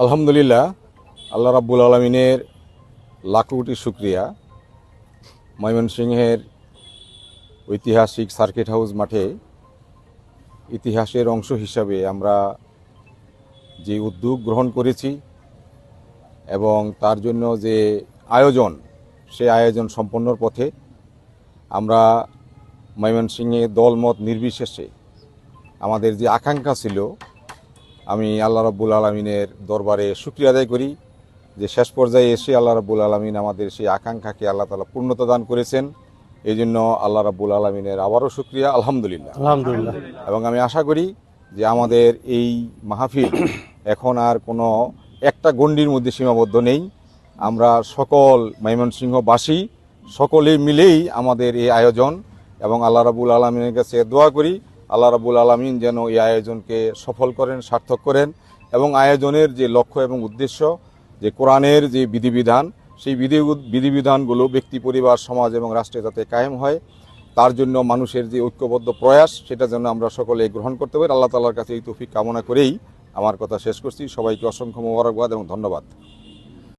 আলহামদুলিল্লাহ, আল্লাহ রাব্বুল আলমিনের লাখ কোটি শুক্রিয়া। ময়মনসিংহের ঐতিহাসিক সার্কিট হাউস মাঠে ইতিহাসের অংশ হিসাবে আমরা যে উদ্যোগ গ্রহণ করেছি এবং তার জন্য যে আয়োজন, সেই আয়োজন সম্পন্নর পথে আমরা ময়মনসিংহে দলমত নির্বিশেষে আমাদের যে আকাঙ্ক্ষা ছিল, আমি আল্লাহ রাব্বুল আলমিনের দরবারে শুকরিয়া আদায় করি যে শেষ পর্যায়ে এসে আল্লাহ রাব্বুল আলমিন আমাদের সেই আকাঙ্ক্ষাকে আল্লাহ তাআলা পূর্ণতা দান করেছেন। এই জন্য আল্লাহ রাব্বুল আলমিনের আবারও শুকরিয়া, আলহামদুলিল্লাহ। এবং আমি আশা করি যে আমাদের এই মাহফিল এখন আর কোনো একটা গণ্ডির মধ্যে সীমাবদ্ধ নেই। আমরা সকল ময়মনসিংহবাসী সকলে মিলেই আমাদের এই আয়োজন, এবং আল্লাহ রাব্বুল আলমিনের কাছে দোয়া করি আল্লাহ রাব্বুল আলমিন যেন এই আয়োজনকে সফল করেন, সার্থক করেন, এবং আয়োজনের যে লক্ষ্য এবং উদ্দেশ্য, যে কোরআনের যে বিধিবিধান, সেই বিধিবিধানগুলো ব্যক্তি, পরিবার, সমাজ এবং রাষ্ট্রে যাতে কায়েম হয়, তার জন্য মানুষের যে ঐক্যবদ্ধ প্রয়াস, সেটা যেন আমরা সকলে গ্রহণ করতে পারি। আল্লাহ তাআলার কাছে এই তৌফিক কামনা করেই আমার কথা শেষ করছি। সবাইকে অসংখ্য মোবারকবাদ এবং ধন্যবাদ।